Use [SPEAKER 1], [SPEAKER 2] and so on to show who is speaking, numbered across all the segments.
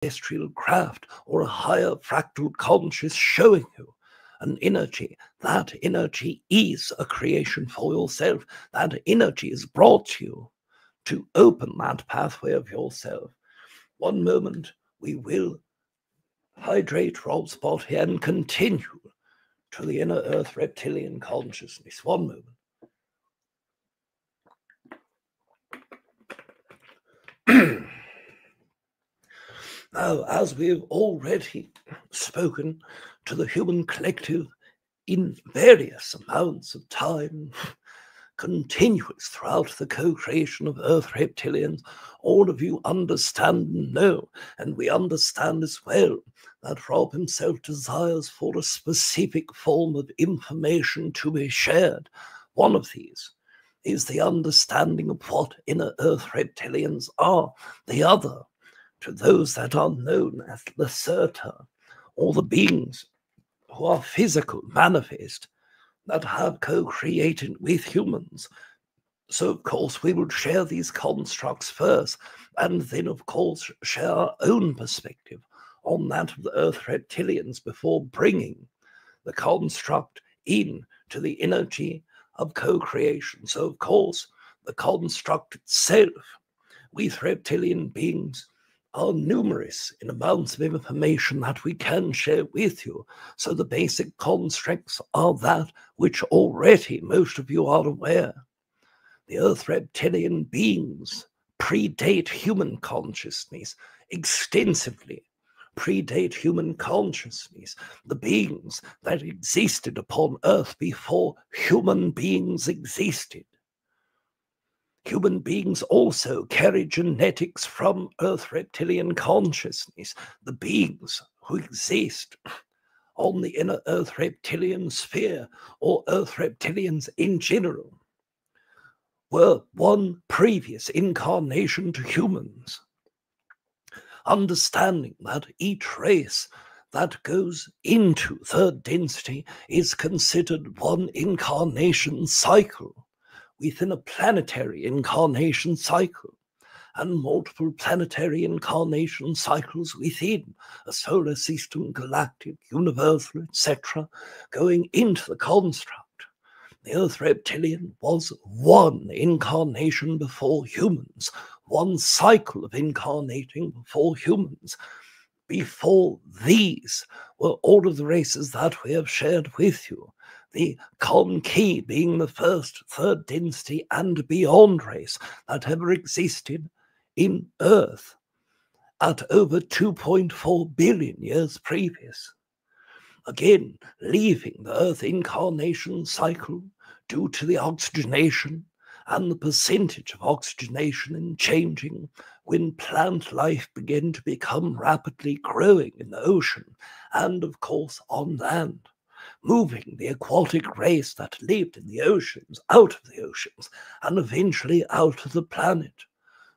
[SPEAKER 1] extraterrestrial craft or a higher fractal conscious showing you an energy. That energy is a creation for yourself. That energy is brought to you to open that pathway of yourself. One moment we will hydrate Rob's body and continue to the inner earth reptilian consciousness. One moment. Now, as we've already spoken to the human collective in various amounts of time, continuous throughout the co-creation of Earth reptilians, all of you understand and know, and we understand as well that Rob himself desires for a specific form of information to be shared. One of these is the understanding of what inner Earth reptilians are. The other, to those that are known as Lacerta, or the beings who are physical, manifest, that have co-created with humans. So, of course, we will share these constructs first, and then, of course, share our own perspective on that of the Earth reptilians before bringing the construct in to the energy of co-creation. So, of course, the construct itself with reptilian beings are numerous in amounts of information that we can share with you. So the basic constructs are that which already most of you are aware. The Earth reptilian beings predate human consciousness extensively. Predate human consciousness. The beings that existed upon Earth before human beings existed. Human beings also carry genetics from Earth reptilian consciousness. The beings who exist on the inner Earth reptilian sphere, or Earth reptilians in general, were one previous incarnation to humans. Understanding that each race that goes into third density is considered one incarnation cycle within a planetary incarnation cycle, and multiple planetary incarnation cycles within a solar system, galactic, universal, etc., going into the construct. The Earth reptilian was one incarnation before humans, one cycle of incarnating before humans. Before these were all of the races that we have shared with you. The Con-Ki being the first third density and beyond race that ever existed in Earth at over 2.4 billion years previous. Again, leaving the Earth incarnation cycle due to the oxygenation and the percentage of oxygenation in changing when plant life began to become rapidly growing in the ocean and, of course, on land. Moving the aquatic race that lived in the oceans out of the oceans and eventually out of the planet,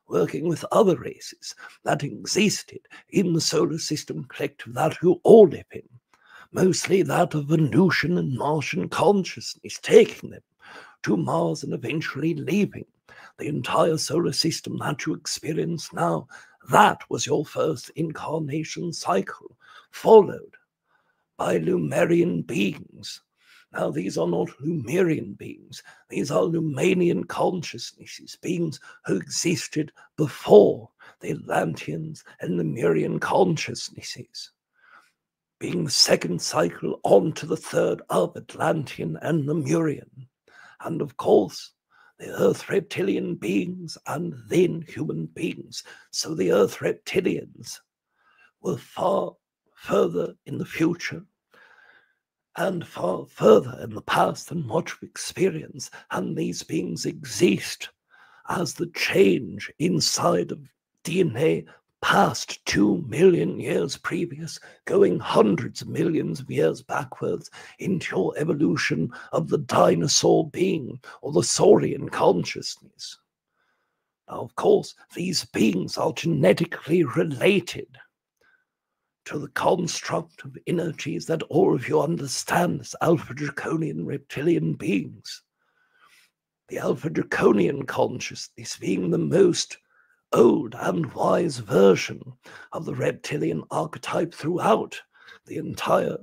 [SPEAKER 1] working with other races that existed in the solar system collective that you all live in, mostly that of Venusian and Martian consciousness, taking them to Mars and eventually leaving the entire solar system that you experience now. That was your first incarnation cycle, followed by Lumerian beings. Now, these are not Lumerian beings. These are Lumanian consciousnesses, beings who existed before the Atlanteans and Lemurian consciousnesses, being the second cycle on to the third of Atlantean and Lemurian. And, of course, the Earth reptilian beings and then human beings. So the Earth reptilians were far further in the future and far further in the past than much we experience, and these beings exist as the change inside of DNA past 2 million years previous, going hundreds of millions of years backwards into your evolution of the dinosaur being or the saurian consciousness. Now, of course, these beings are genetically related to the construct of energies that all of you understand as Alpha Draconian reptilian beings. The Alpha Draconian consciousness being the most old and wise version of the reptilian archetype throughout the entire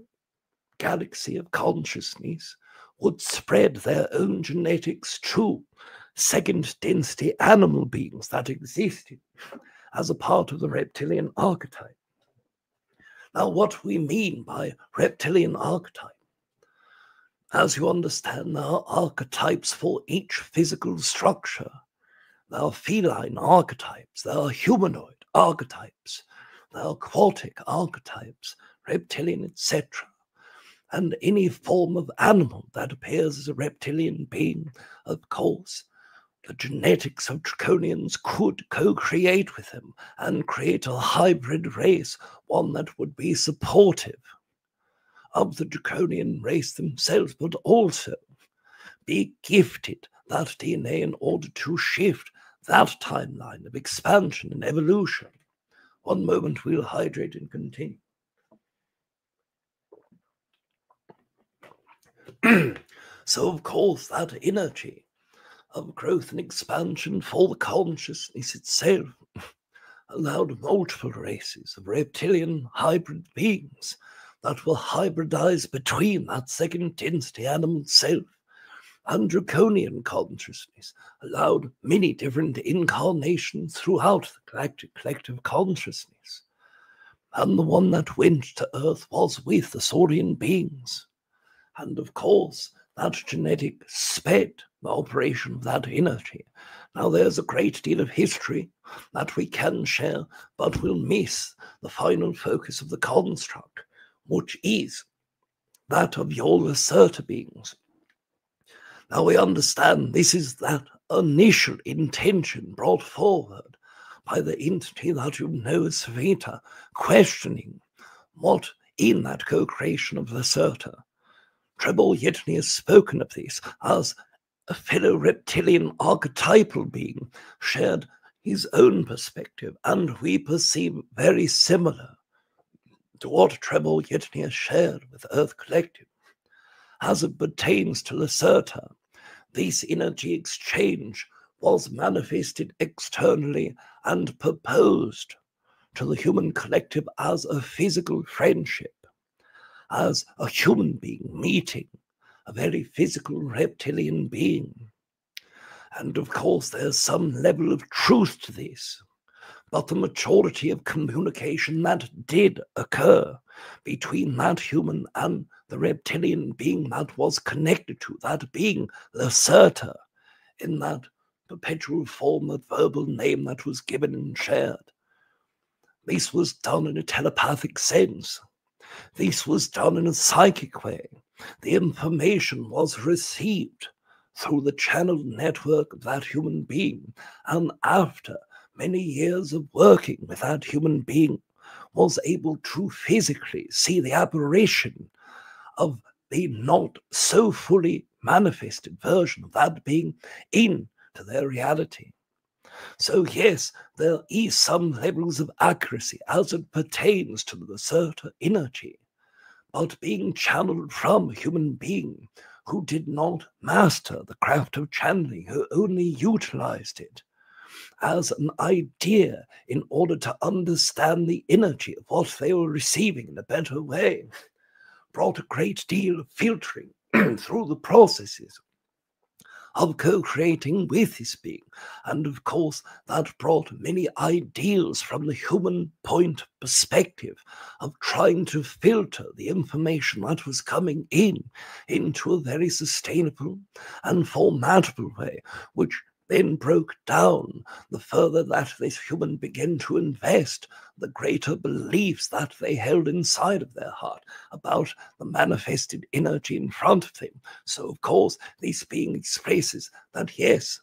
[SPEAKER 1] galaxy of consciousness would spread their own genetics to second density animal beings that existed as a part of the reptilian archetype. Now, what we mean by reptilian archetype, as you understand, there are archetypes for each physical structure. There are feline archetypes, there are humanoid archetypes, there are aquatic archetypes, reptilian, etc. And any form of animal that appears as a reptilian being, of course, the genetics of draconians could co-create with them and create a hybrid race, one that would be supportive of the draconian race themselves, but also be gifted that DNA in order to shift that timeline of expansion and evolution. One moment, we'll hydrate and continue. So, of course, that energy of growth and expansion for the consciousness itself allowed multiple races of reptilian hybrid beings that will hybridize between that second density animal self and draconian consciousness, allowed many different incarnations throughout the galactic collective consciousness. And the one that went to Earth was with the Saurian beings. And of course, that genetic sped the operation of that energy. Now, there's a great deal of history that we can share, but we'll miss the final focus of the construct, which is that of your Lacerta beings. Now, we understand this is that initial intention brought forward by the entity that you know as Vita, questioning what in that co-creation of Lacerta. Treb Bor Yit-Ne has spoken of this as a fellow reptilian archetypal being shared his own perspective, and we perceive very similar to what Treb Bor Yit-Ne has shared with Earth Collective. As it pertains to Lacerta, this energy exchange was manifested externally and proposed to the human collective as a physical friendship, as a human being meeting a very physical reptilian being. And of course, there's some level of truth to this, but the majority of communication that did occur between that human and the reptilian being that was connected to, that being Lacerta, in that perpetual form of verbal name that was given and shared. This was done in a telepathic sense. This was done in a psychic way. The information was received through the channel network of that human being, and after many years of working with that human being, was able to physically see the apparition of the not so fully manifested version of that being into their reality. So yes, there is some levels of accuracy as it pertains to the Lacerta energy, but being channeled from a human being who did not master the craft of channeling, who only utilized it as an idea in order to understand the energy of what they were receiving in a better way, brought a great deal of filtering through the processes of co-creating with this being. And of course, that brought many ideals from the human point perspective of trying to filter the information that was coming into a very sustainable and formatable way, which then broke down the further that this human began to invest, the greater beliefs that they held inside of their heart about the manifested energy in front of them. So, of course, this being expresses that, yes,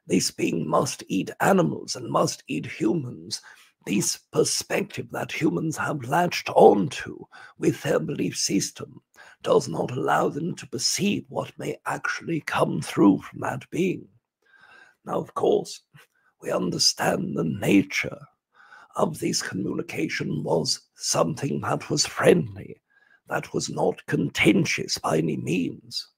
[SPEAKER 1] this being must eat animals and must eat humans. This perspective that humans have latched onto with their belief system does not allow them to perceive what may actually come through from that being. Now, of course, we understand the nature of this communication was something that was friendly, that was not contentious by any means.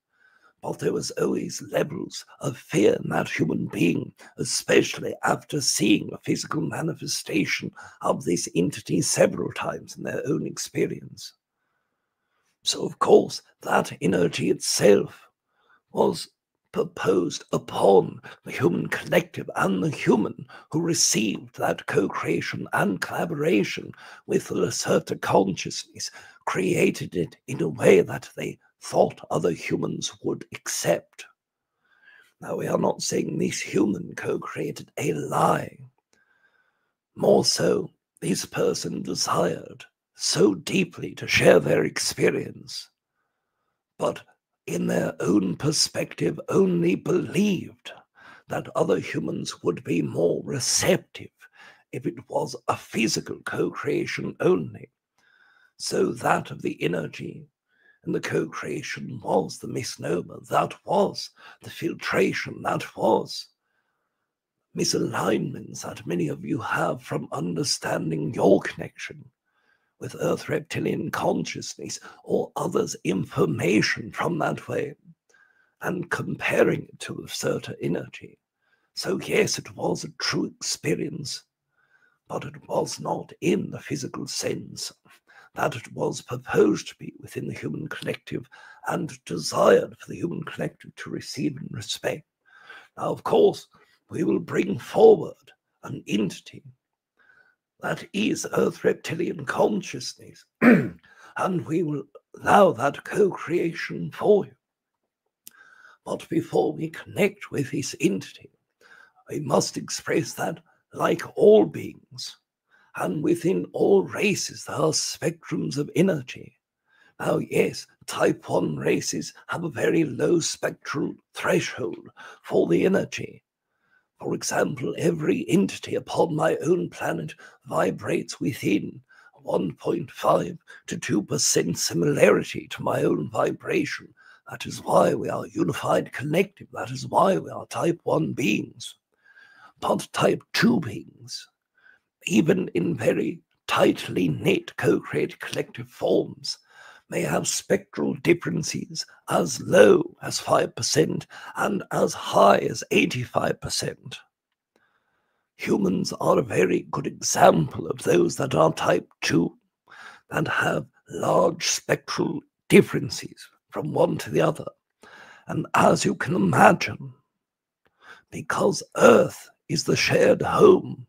[SPEAKER 1] but there was always levels of fear in that human being, especially after seeing a physical manifestation of this entity several times in their own experience. So, of course, that energy itself was proposed upon the human collective, and the human who received that co-creation and collaboration with the Lacerta consciousness created it in a way that they thought other humans would accept. Now, we are not saying this human co-created a lie. More so, this person desired so deeply to share their experience, but in their own perspective only believed that other humans would be more receptive if it was a physical co-creation only. So that of the energy and the co-creation was the misnomer, that was the filtration, that was misalignments that many of you have from understanding your connection with Earth reptilian consciousness or others' information from that way and comparing it to a certain energy. So yes, it was a true experience, but it was not in the physical sense that it was proposed to be within the human collective and desired for the human collective to receive and respect. Now, of course, we will bring forward an entity that is Earth reptilian consciousness, and we will allow that co-creation for you. But before we connect with this entity, we must express that, like all beings, and within all races, there are spectrums of energy. Now, yes, type 1 races have a very low spectral threshold for the energy. For example, every entity upon my own planet vibrates within 1.5 to 2% similarity to my own vibration. That is why we are unified collective. That is why we are type 1 beings. But type 2 beings, even in very tightly knit co-created collective forms, may have spectral differences as low as 5% and as high as 85%. Humans are a very good example of those that are type 2 and have large spectral differences from one to the other. And as you can imagine, because Earth is the shared home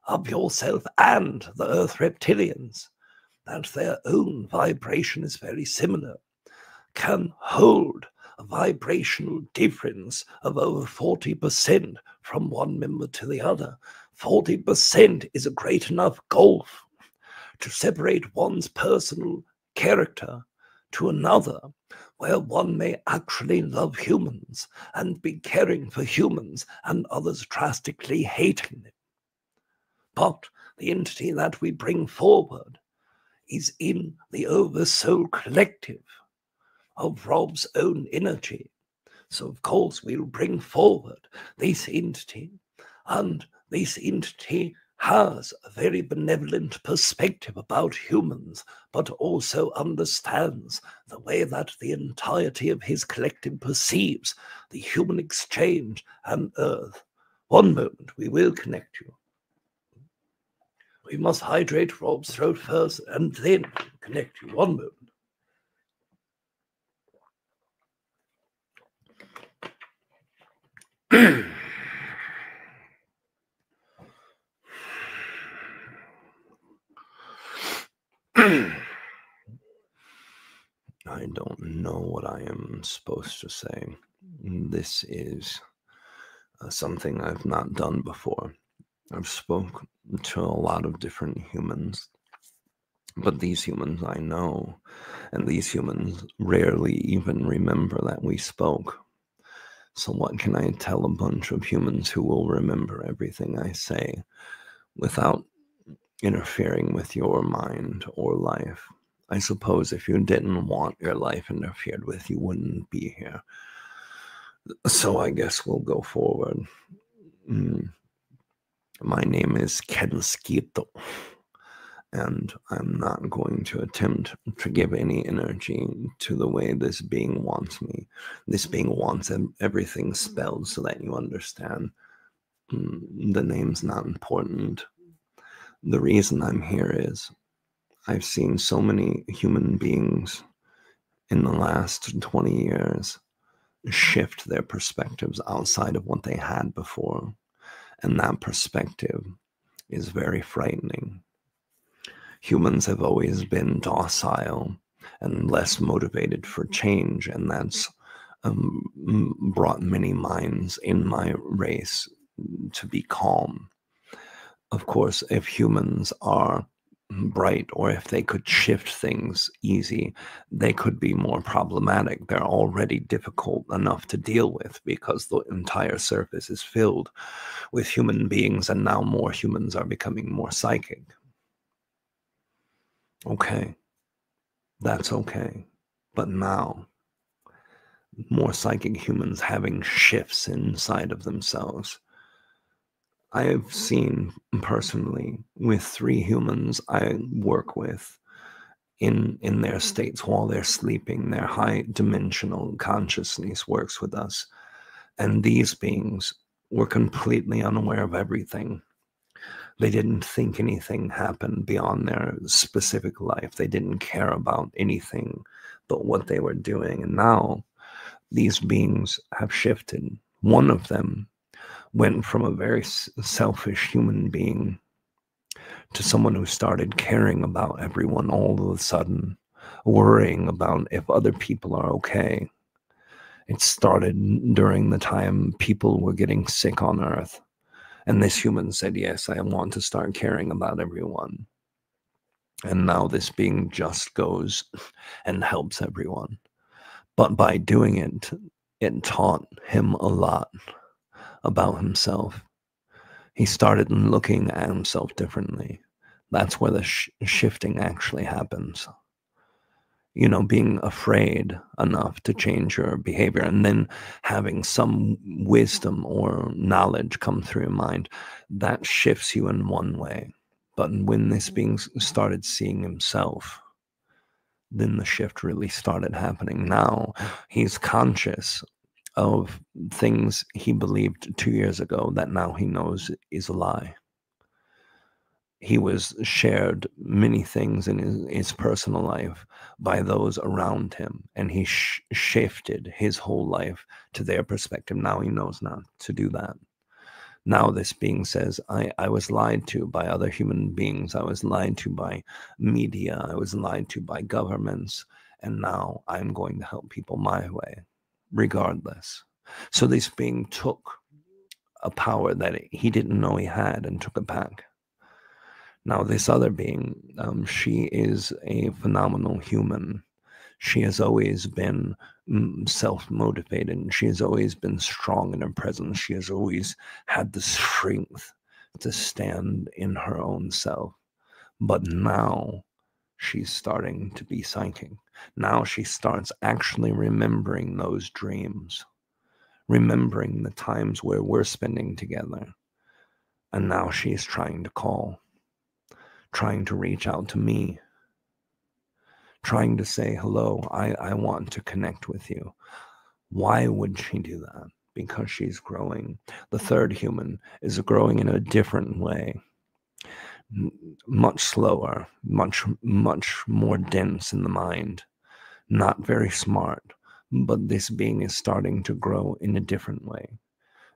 [SPEAKER 1] of yourself and the Earth reptilians, that their own vibration is very similar, can hold a vibrational difference of over 40% from one member to the other. 40% is a great enough gulf to separate one's personal character to another, where one may actually love humans and be caring for humans and others drastically hating them. But the entity that we bring forward is in the oversoul collective of Rob's own energy. So, of course, we'll bring forward this entity, and this entity has a very benevolent perspective about humans, but also understands the way that the entirety of his collective perceives the human exchange and Earth. One moment, we will connect you. We must hydrate Rob's throat first and then connect you. One moment. I don't know what I am supposed to say. This is something I've not done before. I've spoken to a lot of different humans, but these humans I know, and these humans rarely even remember that we spoke. So what can I tell a bunch of humans who will remember everything I say without interfering with your mind or life? I suppose if you didn't want your life interfered with, you wouldn't be here. So I guess we'll go forward. My name is Kenskito, And I'm not going to attempt to give any energy to the way this being wants me. This being wants everything spelled so that you understand. The name's not important. The reason I'm here is I've seen so many human beings in the last 20 years shift their perspectives outside of what they had before. And that perspective is very frightening. Humans have always been docile and less motivated for change, and that's brought many minds in my race to be calm. Of course, if humans are bright, or if they could shift things easy, they could be more problematic. They're already difficult enough to deal with because the entire surface is filled with human beings, and now more humans are becoming more psychic. Okay, that's okay. But now, more psychic humans having shifts inside of themselves. I have seen personally with 3 humans I work with in their states while they're sleeping. Their high dimensional consciousness works with us. And these beings were completely unaware of everything. They didn't think anything happened beyond their specific life. They didn't care about anything but what they were doing. And now these beings have shifted. One of them went from a very selfish human being to someone who started caring about everyone all of a sudden, worrying about if other people are okay. It started during the time people were getting sick on Earth. And this human said, yes, I want to start caring about everyone. And now this being just goes and helps everyone. But by doing it, it taught him a lot about himself. He started looking at himself differently. That's where the shifting actually happens. You know, being afraid enough to change your behavior, and then having some wisdom or knowledge come through your mind, that shifts you in one way. But when this being started seeing himself, then the shift really started happening. Now he's conscious of things he believed 2 years ago that now he knows is a lie. He was shared many things in his personal life by those around him, and he shifted his whole life to their perspective. Now he knows not to do that. Now this being says, I was lied to by other human beings. I was lied to by media. I was lied to by governments. And now I'm going to help people my way, regardless. So this being took a power that he didn't know he had and took it back. Now, this other being, she is a phenomenal human. She has always been self-motivated. She has always been strong in her presence. She has always had the strength to stand in her own self. But now she's starting to be psychic. Now she starts actually remembering those dreams, remembering the times where we're spending together. And now she's trying to call, trying to reach out to me, trying to say, hello, I want to connect with you. Why would she do that? Because she's growing. The third human is growing in a different way, much slower, much more dense in the mind, not very smart, but this being is starting to grow in a different way.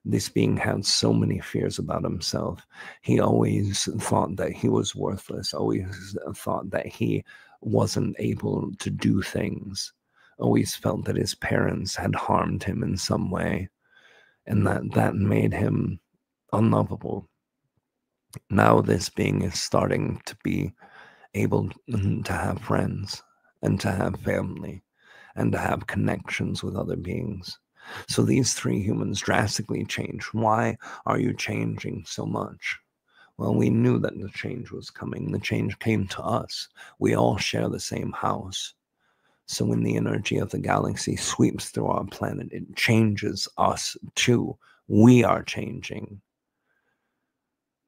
[SPEAKER 1] This being had so many fears about himself. He always thought that he was worthless, always thought that he wasn't able to do things, always felt that his parents had harmed him in some way, and that made him unlovable. Now this being is starting to be able to have friends and to have family and to have connections with other beings. So these 3 humans drastically changed. Why are you changing so much? Well, we knew that the change was coming. The change came to us. We all share the same house. So when the energy of the galaxy sweeps through our planet, it changes us too. We are changing.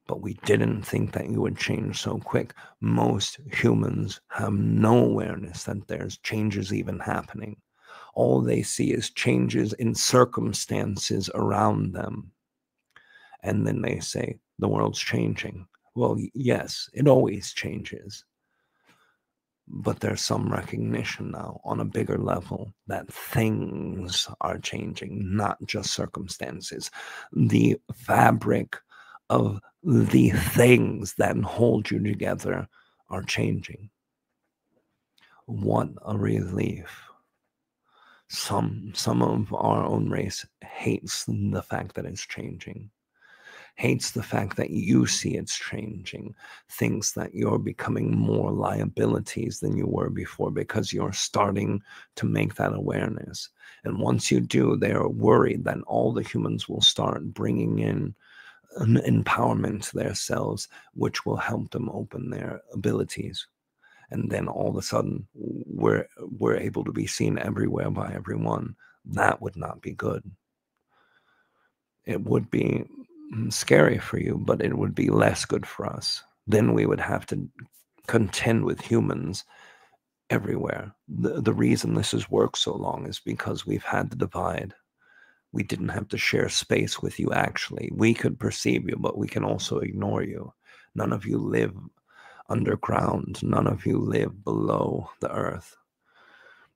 [SPEAKER 1] But we didn't think that you would change so quick. Most humans have no awareness that there's changes even happening. All they see is changes in circumstances around them. And then they say, the world's changing. Well, yes, it always changes. But there's some recognition now on a bigger level that things are changing, not just circumstances. The fabric of the things that hold you together are changing. What a relief. Some of our own race hates the fact that it's changing. Hates the fact that you see it's changing, thinks that you're becoming more liabilities than you were before because you're starting to make that awareness. And once you do, they're worried that all the humans will start bringing in an empowerment to themselves, which will help them open their abilities. And then all of a sudden, we're able to be seen everywhere by everyone. That would not be good. It would be scary for you, but it would be less good for us. Then we would have to contend with humans everywhere. The reason this has worked so long is because we've had the divide. We didn't have to share space with you, actually. We could perceive you, but we can also ignore you. None of you live underground. None of you live below the earth.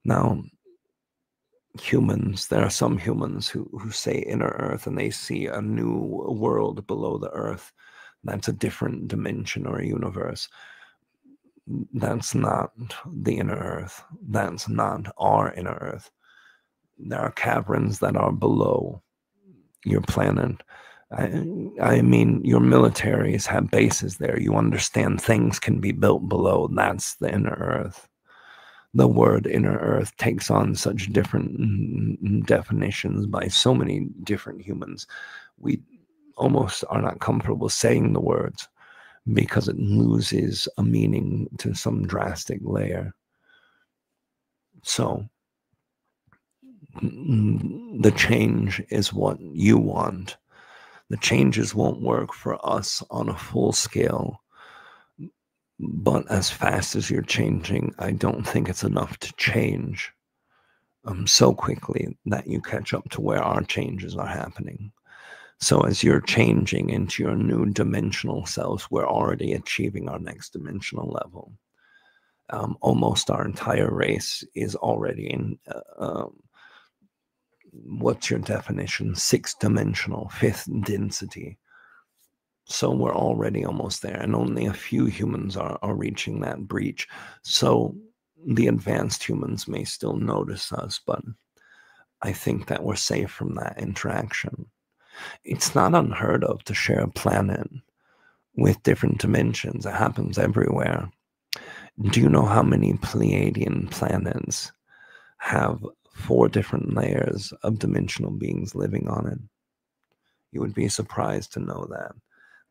[SPEAKER 1] Now, humans, there are some humans who say inner earth and they see a new world below the earth. That's a different dimension or a universe. That's not the inner earth. That's not our inner earth. There are caverns that are below your planet. I mean, your militaries have bases there. You understand things can be built below. That's the inner earth. The word inner earth takes on such different definitions by so many different humans. We almost are not comfortable saying the words because it loses a meaning to some drastic layer. So the change is what you want. The changes won't work for us on a full scale. But as fast as you're changing, I don't think it's enough to change so quickly that you catch up to where our changes are happening. So as you're changing into your new dimensional selves, we're already achieving our next dimensional level. Almost our entire race is already in, what's your definition? 6th dimensional, 5th density. So we're already almost there, and only a few humans are reaching that breach. So the advanced humans may still notice us, but I think that we're safe from that interaction. It's not unheard of to share a planet with different dimensions. It happens everywhere. Do you know how many Pleiadian planets have 4 different layers of dimensional beings living on it? You would be surprised to know that.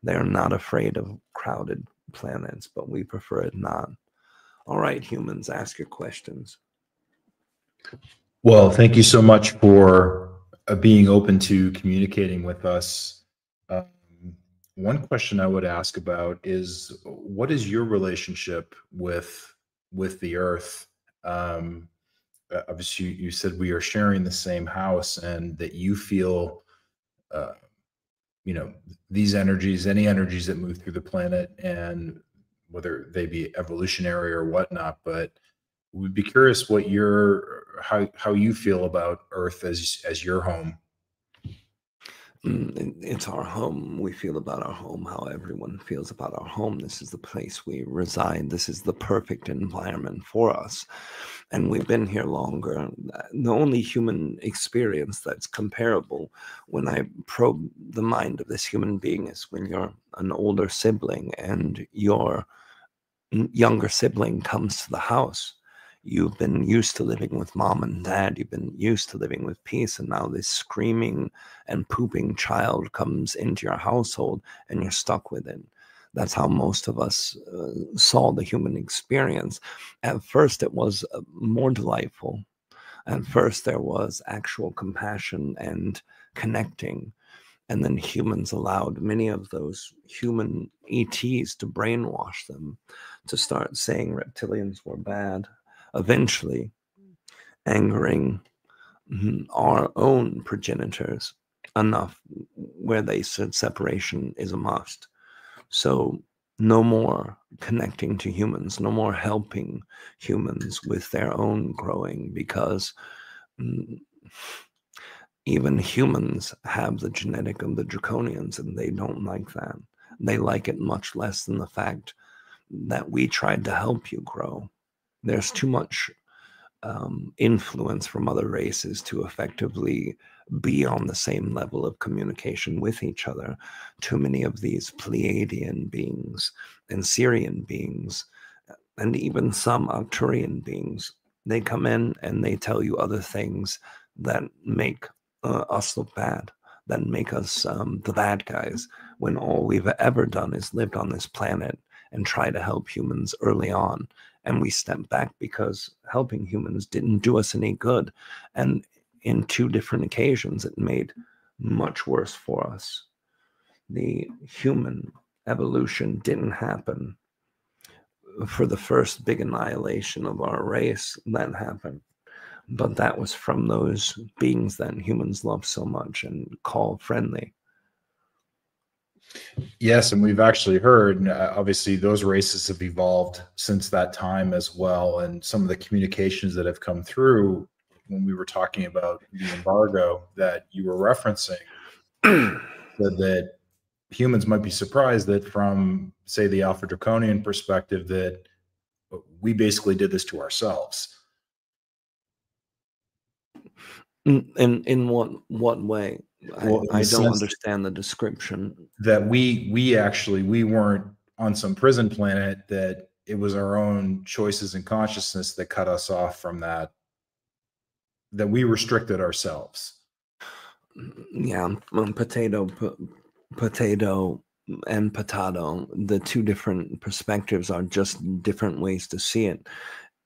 [SPEAKER 1] They're not afraid of crowded planets, but we prefer it not. All right, humans, ask your questions.
[SPEAKER 2] Well, thank you so much for being open to communicating with us. One question I would ask about is, what is your relationship with the Earth? Obviously, you said we are sharing the same house, and that you feel, you know, these energies, any energies that move through the planet, and whether they be evolutionary or whatnot. But we'd be curious what how you feel about Earth as your home.
[SPEAKER 1] It's our home. We feel about our home how everyone feels about our home. This is the place we reside. This is the perfect environment for us. And we've been here longer. The only human experience that's comparable when I probe the mind of this human being is when you're an older sibling and your younger sibling comes to the house. You've been used to living with mom and dad. You've been used to living with peace. And now this screaming and pooping child comes into your household and you're stuck with it. That's how most of us saw the human experience. At first, it was more delightful. At first, there was actual compassion and connecting. And then humans allowed many of those human ETs to brainwash them to start saying reptilians were bad, eventually angering our own progenitors enough where they said separation is a must. So no more connecting to humans, no more helping humans with their own growing, because even humans have the genetic of the draconians, and they don't like that. They like it much less than the fact that we tried to help you grow. There's too much influence from other races to effectively be on the same level of communication with each other. Too many of these Pleiadian beings and Syrian beings, and even some Arcturian beings, they come in and they tell you other things that make us look bad, that make us the bad guys, when all we've ever done is lived on this planet and try to help humans early on. And we stepped back because helping humans didn't do us any good. And in 2 different occasions, it made much worse for us. The human evolution didn't happen for the first big annihilation of our race that happened. But that was from those beings that humans love so much and call friendly.
[SPEAKER 2] Yes, and we've actually heard, and obviously those races have evolved since that time as well. And some of the communications that have come through when we were talking about the embargo that you were referencing, said that humans might be surprised that from, say, the Alpha Draconian perspective, that we basically did this to ourselves.
[SPEAKER 1] In what way?
[SPEAKER 2] Well,
[SPEAKER 1] I don't understand the description.
[SPEAKER 2] That we weren't on some prison planet, that it was our own choices and consciousness that cut us off from that we restricted ourselves.
[SPEAKER 1] Yeah, potato and potato, the 2 different perspectives are just different ways to see it.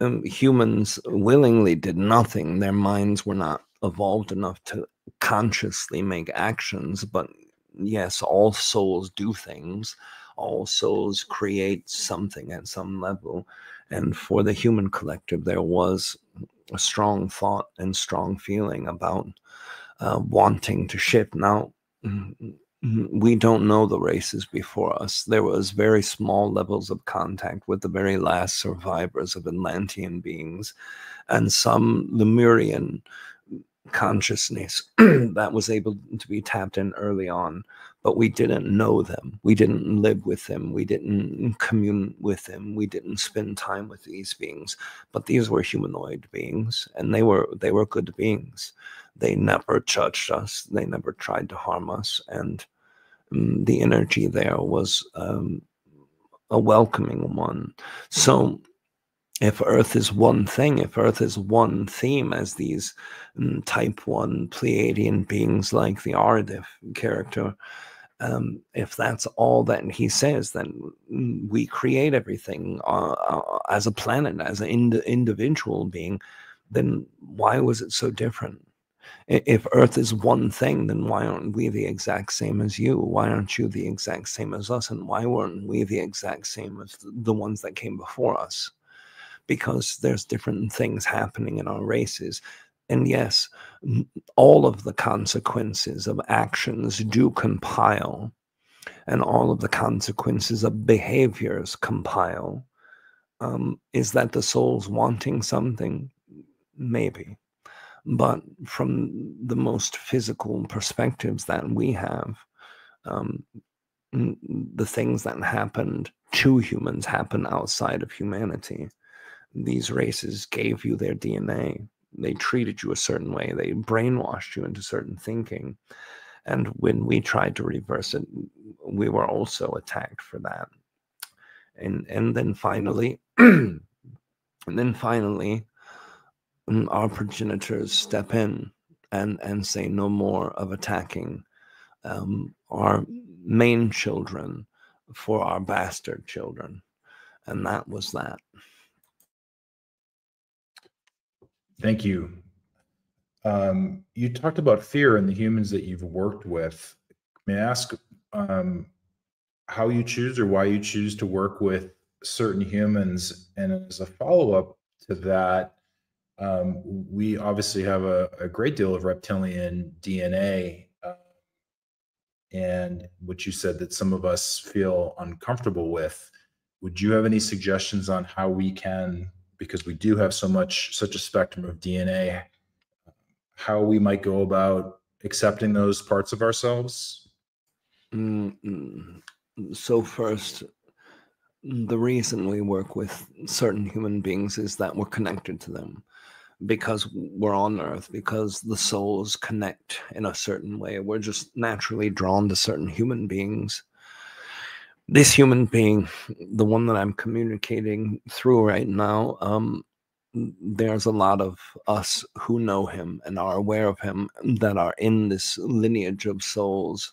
[SPEAKER 1] Humans willingly did nothing. Their minds were not evolved enough to consciously make actions, but yes, all souls do things. All souls create something at some level. And for the human collective, there was a strong thought and strong feeling about wanting to shift. Now, we don't know the races before us. There was very small levels of contact with the very last survivors of Atlantean beings and some Lemurian consciousness that was able to be tapped in early on, but we didn't know them. We didn't live with them. We didn't commune with them. We didn't spend time with these beings. But these were humanoid beings, and they were good beings. They never judged us. They never tried to harm us, and the energy there was a welcoming one. So if Earth is one thing, if Earth is one theme, as these type 1 Pleiadian beings like the Aridif character, if that's all that he says, then we create everything as a planet, as an individual being, then why was it so different? If Earth is one thing, then why aren't we the exact same as you? Why aren't you the exact same as us? And why weren't we the exact same as the ones that came before us? Because there's different things happening in our races. And yes, all of the consequences of actions do compile, and all of the consequences of behaviors compile. Is that the soul's wanting something? Maybe. But from the most physical perspectives that we have, the things that happened to humans happen outside of humanity. These races gave you their DNA. They treated you a certain way. They brainwashed you into certain thinking. And when we tried to reverse it, we were also attacked for that. And then finally, our progenitors step in and say no more of attacking our main children for our bastard children. And that was that.
[SPEAKER 2] Thank you. You talked about fear in the humans that you've worked with. May I ask how you choose or why you choose to work with certain humans? And as a follow-up to that, we obviously have a great deal of reptilian DNA, and what you said that some of us feel uncomfortable with. Would you have any suggestions on how we can, because we do have such a spectrum of DNA, how we might go about accepting those parts of ourselves?
[SPEAKER 1] So first, the reason we work with certain human beings is that we're connected to them, because we're on Earth, because the souls connect in a certain way. We're just naturally drawn to certain human beings. This human being, the one that I'm communicating through right now, there's a lot of us who know him and are aware of him that are in this lineage of souls.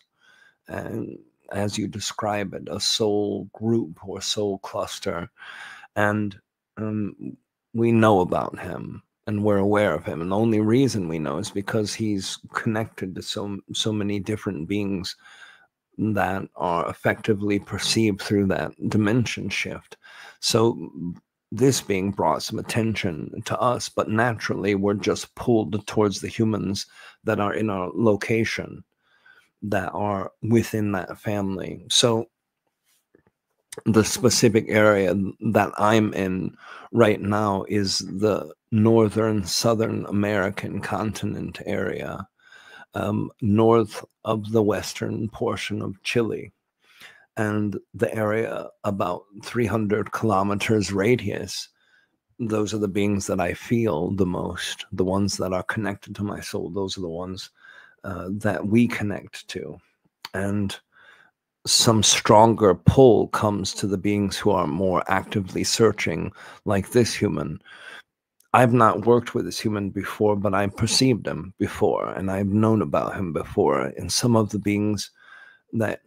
[SPEAKER 1] And as you describe it, a soul group or soul cluster. And we know about him and we're aware of him. And the only reason we know is because he's connected to so many different beings that are effectively perceived through that dimension shift. So this being brought some attention to us, but naturally we're just pulled towards the humans that are in our location, that are within that family. So the specific area that I'm in right now is the northern Southern American continent area, north of the western portion of Chile, and the area about 300 kilometers radius. Those are the beings that I feel the most, the ones that are connected to my soul. Those are the ones that we connect to. And some stronger pull comes to the beings who are more actively searching, like this human. I've not worked with this human before, but I perceived him before, and I've known about him before. And some of the beings that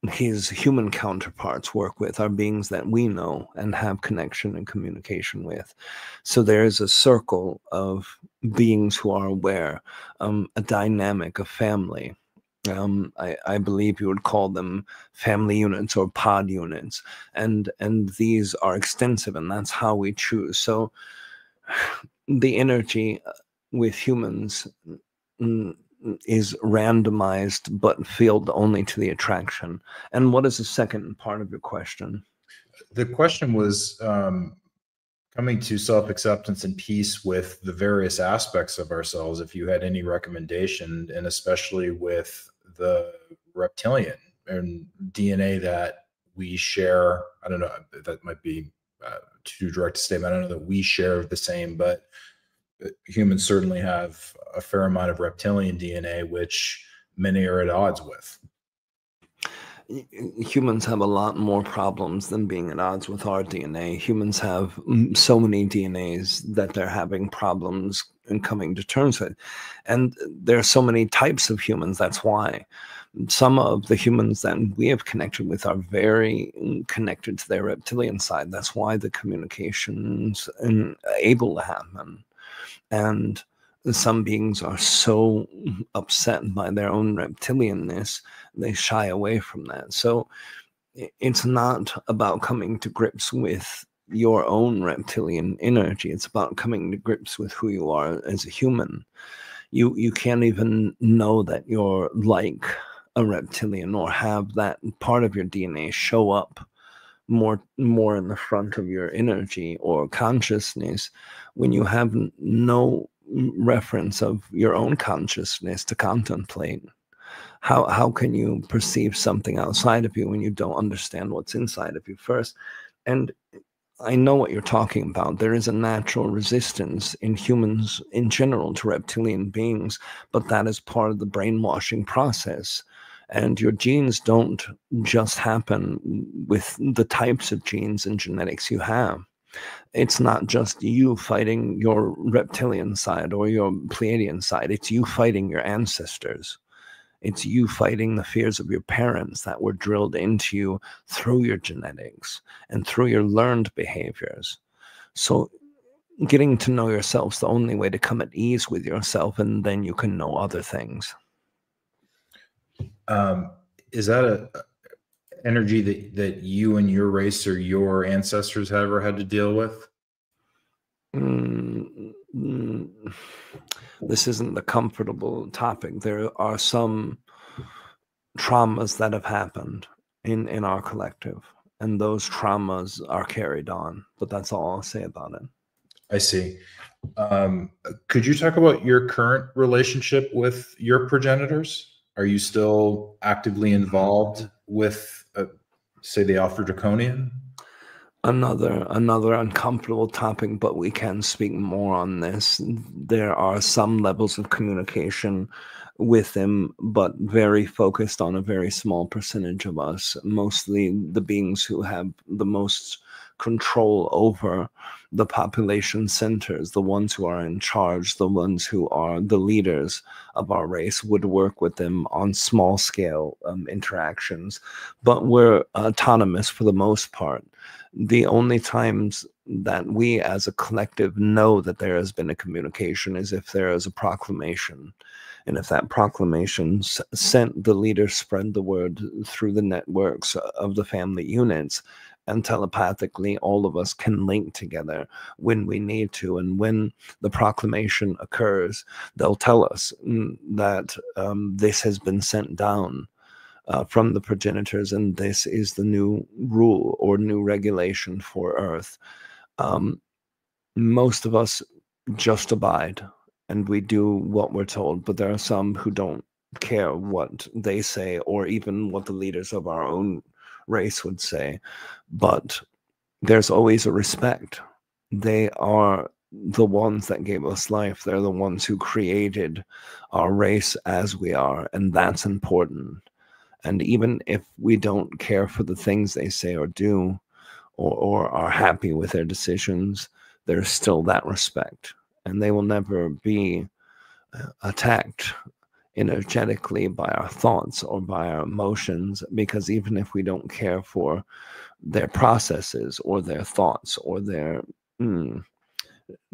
[SPEAKER 1] his human counterparts work with are beings that we know and have connection and communication with. So there is a circle of beings who are aware, a dynamic of family. I believe you would call them family units or pod units, and these are extensive, and that's how we choose. So the energy with humans is randomized, but field only to the attraction. And what is the second part of your question?
[SPEAKER 2] The question was coming to self-acceptance and peace with the various aspects of ourselves, if you had any recommendation, and especially with the reptilian and DNA that we share. I don't know, that might be too direct a statement. I don't know that we share the same, but humans certainly have a fair amount of reptilian DNA, which many are at odds with.
[SPEAKER 1] Humans have a lot more problems than being at odds with our DNA. Humans have so many DNAs that they're having problems and coming to terms with. And there are so many types of humans. That's why some of the humans that we have connected with are very connected to their reptilian side. That's why the communication's able to happen. And some beings are so upset by their own reptilianness, they shy away from that. So it's not about coming to grips with your own reptilian energy. It's about coming to grips with who you are as a human. You can't even know that you're like a reptilian or have that part of your DNA show up more in the front of your energy or consciousness when you have no reference of your own consciousness to contemplate. How can you perceive something outside of you when you don't understand what's inside of you first? And I know what you're talking about. There is a natural resistance in humans in general to reptilian beings, but that is part of the brainwashing process. And your genes don't just happen with the types of genes and genetics you have. It's not just you fighting your reptilian side or your Pleiadian side. It's you fighting your ancestors. It's you fighting the fears of your parents that were drilled into you through your genetics and through your learned behaviors. So getting to know yourself is the only way to come at ease with yourself, and then you can know other things.
[SPEAKER 2] Is that a energy that you and your race or your ancestors have ever had to deal with?
[SPEAKER 1] This isn't the comfortable topic. There are some traumas that have happened in our collective, and those traumas are carried on, but that's all I'll say about it.
[SPEAKER 2] I see. Could you talk about your current relationship with your progenitors? Are you still actively involved with, say, the Alpha Draconian?
[SPEAKER 1] Another uncomfortable topic, but we can speak more on this. There are some levels of communication with him, but very focused on a very small percentage of us, mostly the beings who have the most control over the population centers, the ones who are in charge, the ones who are the leaders of our race, would work with them on small scale interactions, but we're autonomous for the most part. The only times that we as a collective know that there has been a communication is if there is a proclamation. And if that proclamation sent, the leader spread the word through the networks of the family units, and telepathically all of us can link together when we need to. And when the proclamation occurs, they'll tell us that this has been sent down from the progenitors, and this is the new rule or new regulation for Earth. Most of us just abide and we do what we're told, but there are some who don't care what they say or even what the leaders of our own race would say. But there's always a respect. They are the ones that gave us life. They're the ones who created our race as we are, and that's important. And even if we don't care for the things they say or do, or are happy with their decisions, there's still that respect. And they will never be attacked energetically by our thoughts or by our emotions, because even if we don't care for their processes or their thoughts or their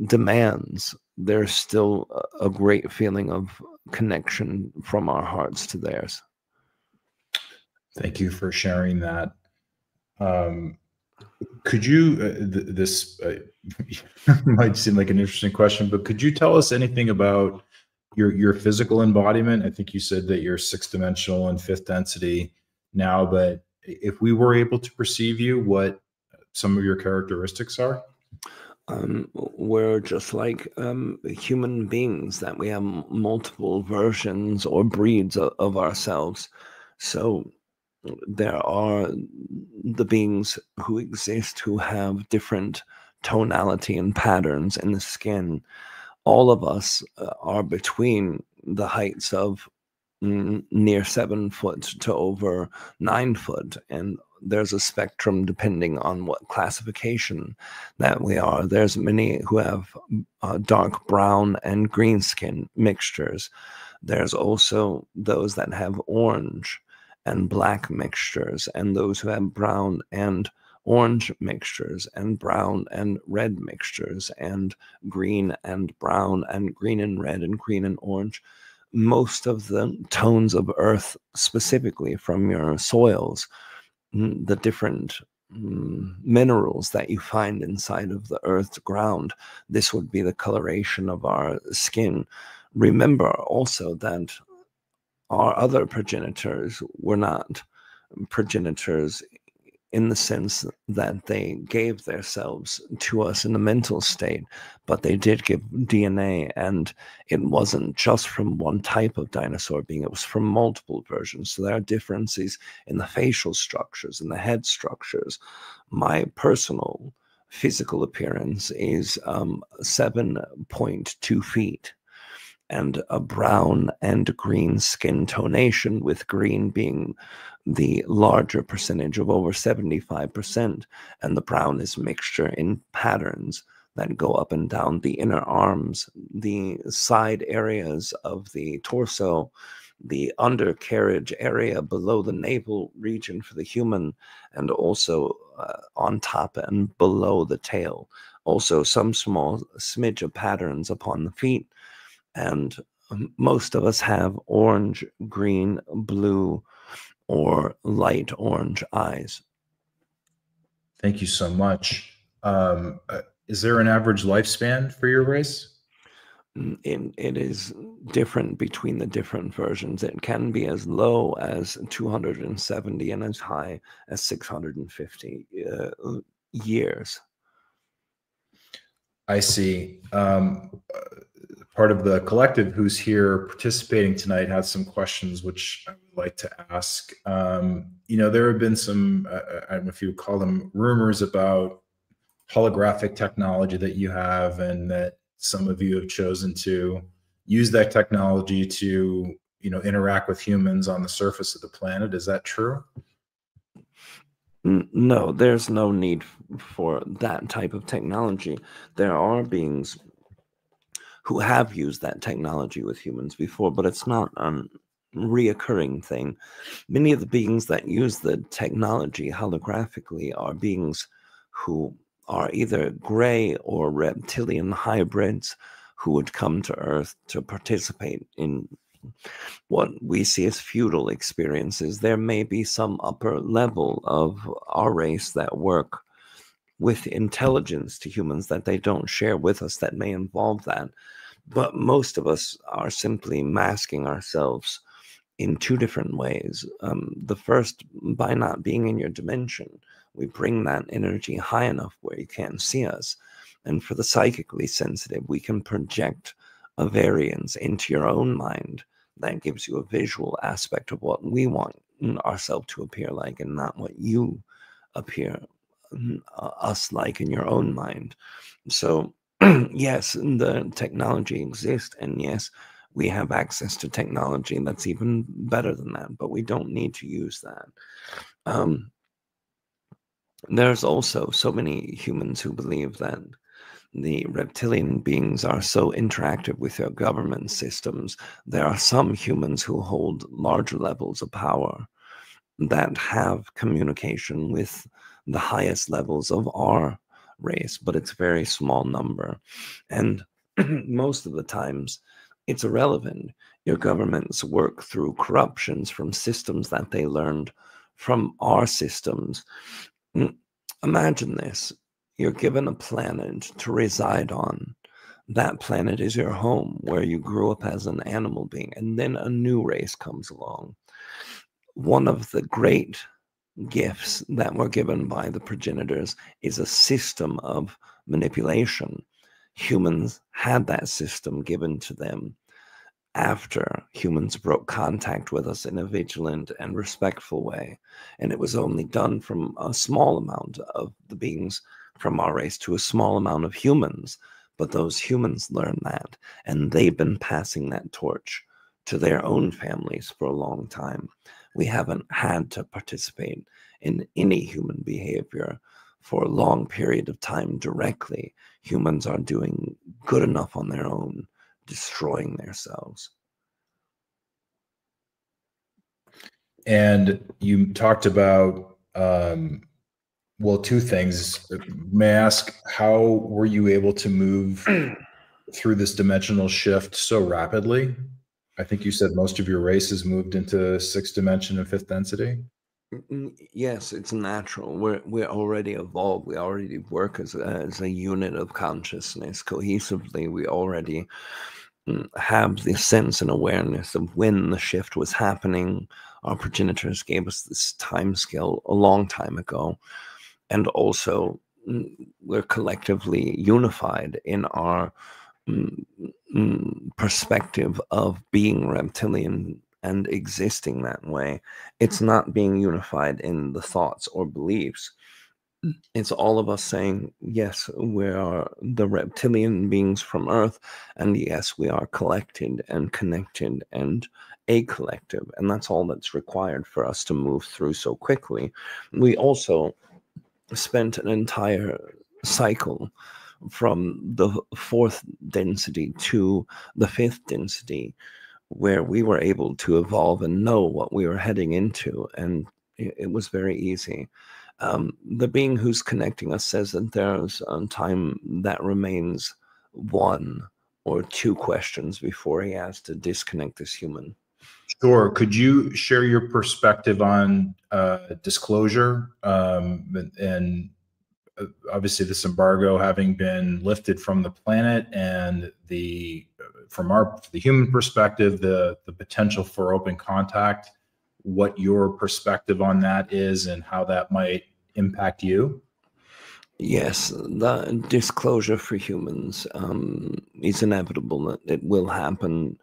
[SPEAKER 1] demands, there's still a great feeling of connection from our hearts to theirs.
[SPEAKER 2] Thank you for sharing that. Could you, this might seem like an interesting question, but could you tell us anything about your physical embodiment? I think you said that you're 6th dimensional and 5th density now, but if we were able to perceive you, what some of your characteristics are?
[SPEAKER 1] We're just like human beings, that we have multiple versions or breeds of ourselves. So there are the beings who exist who have different tonality and patterns in the skin. All of us are between the heights of near 7 foot to over 9 foot, and there's a spectrum depending on what classification that we are. There's many who have dark brown and green skin mixtures. There's also those that have orange and black mixtures, and those who have brown and orange mixtures, and brown and red mixtures, and green and brown, and green and red, and green and orange. Most of the tones of earth, specifically from your soils, the different minerals that you find inside of the earth's ground, this would be the coloration of our skin. Remember also that our other progenitors were not progenitors in the sense that they gave themselves to us in the mental state, but they did give DNA, and it wasn't just from one type of dinosaur being, it was from multiple versions. So there are differences in the facial structures and the head structures. My personal physical appearance is 7.2 feet. And a brown and green skin tonation, with green being the larger percentage of over 75%, and the brown is mixture in patterns that go up and down the inner arms, the side areas of the torso, the undercarriage area below the navel region for the human, and also on top and below the tail. Also some small smidge of patterns upon the feet, and Most of us have orange, green, blue, or light orange eyes.
[SPEAKER 2] Thank you so much. Is there an average lifespan for your race?
[SPEAKER 1] It is different between the different versions. It can be as low as 270 and as high as 650 years.
[SPEAKER 2] I see. Part of the collective who's here participating tonight had some questions which I would like to ask. There have been some, I don't know if you would call them rumors about holographic technology that you have, and that some of you have chosen to use that technology to, interact with humans on the surface of the planet. Is that true?
[SPEAKER 1] No, there's no need for that type of technology. There are beings who have used that technology with humans before, but it's not a reoccurring thing. Many of the beings that use the technology holographically are beings who are either gray or reptilian hybrids who would come to Earth to participate in what we see as feudal experiences. There may be some upper level of our race that work with intelligence to humans that they don't share with us that may involve that. But most of us are simply masking ourselves in two different ways. The first, by not being in your dimension, we bring that energy high enough where you can't see us. And for the psychically sensitive, we can project a variance into your own mind that gives you a visual aspect of what we want ourselves to appear like, and not what you appear us like in your own mind. So yes, the technology exists, and yes, we have access to technology that's even better than that, but we don't need to use that. There's also so many humans who believe that the reptilian beings are so interactive with their government systems. There are some humans who hold larger levels of power that have communication with the highest levels of our race, but it's a very small number. And most of the times, it's irrelevant. Your governments work through corruptions from systems that they learned from our systems. Imagine this. You're given a planet to reside on. That planet is your home where you grew up as an animal being, and then a new race comes along. One of the great gifts that were given by the progenitors is a system of manipulation. Humans had that system given to them after humans broke contact with us in a vigilant and respectful way. And it was only done from a small amount of the beings from our race to a small amount of humans. But those humans learned that, and they've been passing that torch to their own families for a long time. We haven't had to participate in any human behavior for a long period of time directly. Humans are doing good enough on their own, destroying themselves.
[SPEAKER 2] And you talked about, well, two things. May I ask, how were you able to move through this dimensional shift so rapidly? I think you said most of your race has moved into sixth dimension and fifth density.
[SPEAKER 1] Yes, it's natural. We're already evolved. We already work as a unit of consciousness cohesively. We already have the sense and awareness of when the shift was happening. Our progenitors gave us this time scale a long time ago. And also, we're collectively unified in our perspective of being reptilian and existing that way. It's not being unified in the thoughts or beliefs. It's all of us saying, yes, we are the reptilian beings from Earth, and yes, we are collected and connected and a collective, and that's all that's required for us to move through so quickly. We also spent an entire cycle from the fourth density to the fifth density where we were able to evolve and know what we were heading into, and it was very easy. The being who's connecting us says that there's a time that remains one or 2 questions before he has to disconnect this human.
[SPEAKER 2] Sure. Could you share your perspective on disclosure and obviously this embargo having been lifted from the planet, and from the human perspective, the potential for open contact, what your perspective on that is and how that might impact you?
[SPEAKER 1] Yes, the disclosure for humans is inevitable. It will happen.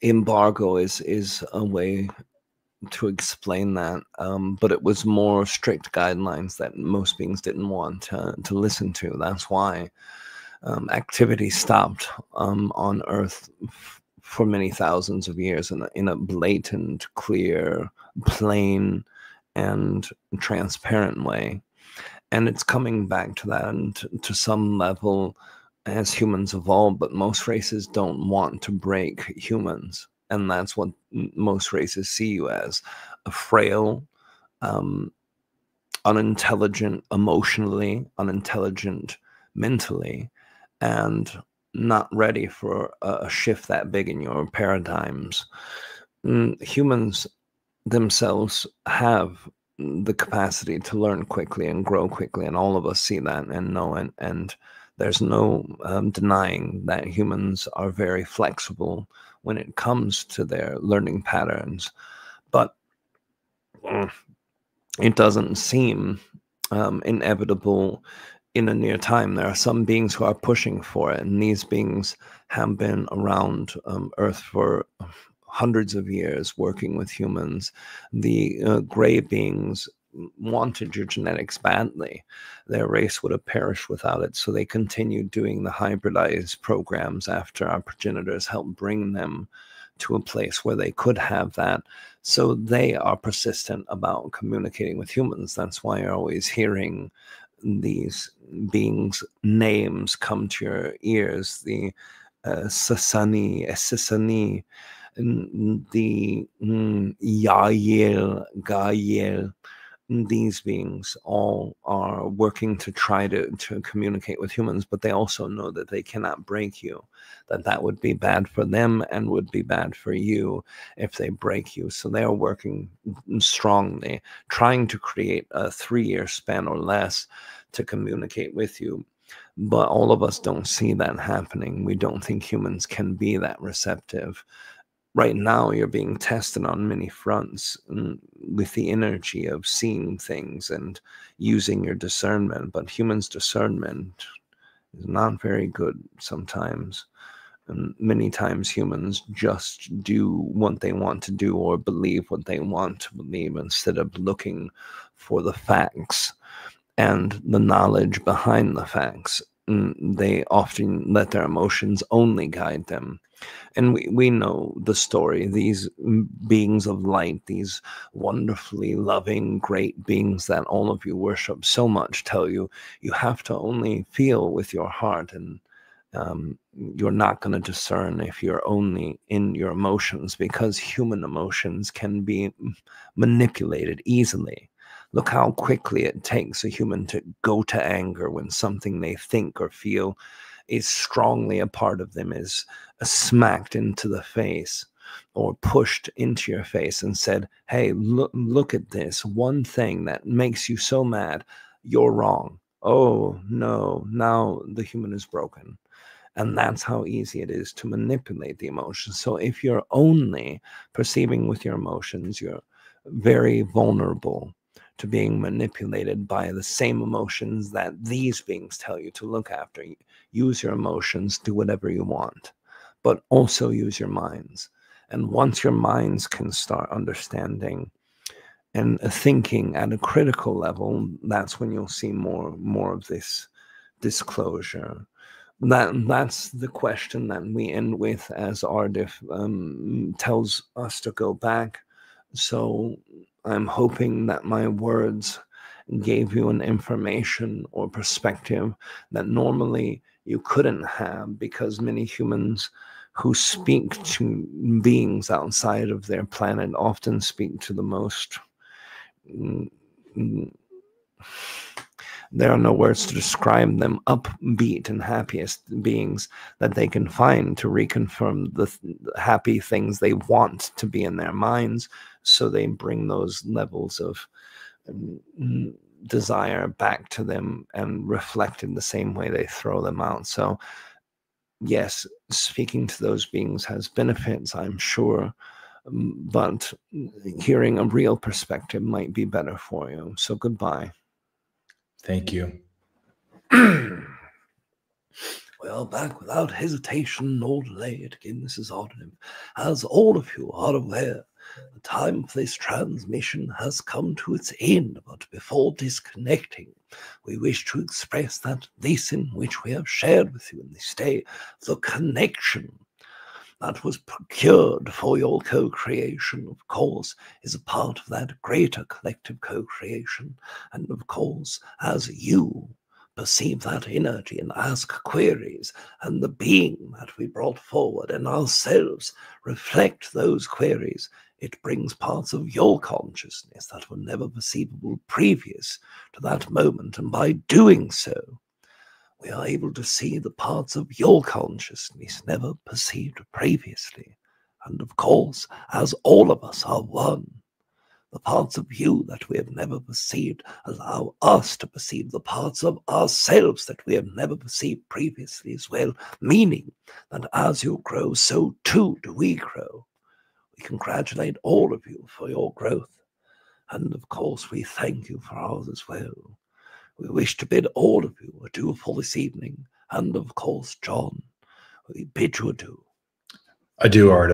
[SPEAKER 1] Embargo is a way to explain that, but it was more strict guidelines that most beings didn't want to listen to. That's why activity stopped on Earth for many thousands of years in a blatant, clear, plain, and transparent way. And it's coming back to that, and to some level as humans evolve, but most races don't want to break humans. And that's what most races see you as: a frail, unintelligent emotionally, unintelligent mentally, and not ready for a shift that big in your paradigms. Humans themselves have the capacity to learn quickly and grow quickly, and all of us see that and know it. And there's no denying that humans are very flexible when it comes to their learning patterns. But it doesn't seem inevitable in a near time. There are some beings who are pushing for it, and these beings have been around Earth for hundreds of years working with humans. The gray beings wanted your genetics badly. Their race would have perished without it, so they continued doing the hybridized programs after our progenitors helped bring them to a place where they could have that. So they are persistent about communicating with humans. That's why you're always hearing these beings' names come to your ears. The Sasani, Sisani, the Yael, Gael. These beings all are working to try to communicate with humans, but they also know that they cannot break you, that would be bad for them and would be bad for you if they break you. So they are working strongly, trying to create a 3-year span or less to communicate with you. But all of us don't see that happening. We don't think humans can be that receptive. Right now, you're being tested on many fronts with the energy of seeing things and using your discernment. But humans' discernment is not very good sometimes. And many times humans just do what they want to do or believe what they want to believe instead of looking for the facts and the knowledge behind the facts. They often let their emotions only guide them. And we know the story. These beings of light, these wonderfully loving, great beings that all of you worship so much, tell you you have to only feel with your heart, and you're not going to discern if you're only in your emotions, because human emotions can be manipulated easily. Look how quickly it takes a human to go to anger when something they think or feel is strongly a part of them is smacked into the face or pushed into your face and said, hey, look at this one thing that makes you so mad. You're wrong. Oh, no, now the human is broken. And that's how easy it is to manipulate the emotions. So if you're only perceiving with your emotions, you're very vulnerable to being manipulated by the same emotions that these beings tell you to look after. Use your emotions, do whatever you want, but also use your minds. And once your minds can start understanding and thinking at a critical level, that's when you'll see more of this disclosure. That's the question that we end with, as Aridif tells us to go back. So I'm hoping that my words gave you an information or perspective that normally you couldn't have, because many humans who speak to beings outside of their planet often speak to the most There are no words to describe them, upbeat and happiest beings that they can find to reconfirm the happy things they want to be in their minds, so they bring those levels of desire back to them and reflect in the same way they throw them out. So yes, speaking to those beings has benefits, I'm sure, but hearing a real perspective might be better for you. So goodbye.
[SPEAKER 2] Thank you.
[SPEAKER 1] Well, back without hesitation nor delay. Again, this is Aridif. As all of you are aware, the time for this transmission has come to its end, but before disconnecting, we wish to express that this in which we have shared with you in this day, the connection that was procured for your co-creation, of course, is a part of that greater collective co-creation. And of course, as you perceive that energy and ask queries, and the being that we brought forward and ourselves reflect those queries, it brings parts of your consciousness that were never perceivable previous to that moment. And by doing so, we are able to see the parts of your consciousness never perceived previously. And of course, as all of us are one, the parts of you that we have never perceived allow us to perceive the parts of ourselves that we have never perceived previously as well, meaning that as you grow, so too do we grow. We congratulate all of you for your growth, and of course we thank you for ours as well. We wish to bid all of you adieu for this evening, and of course, John, we bid you adieu.
[SPEAKER 2] Adieu, Art.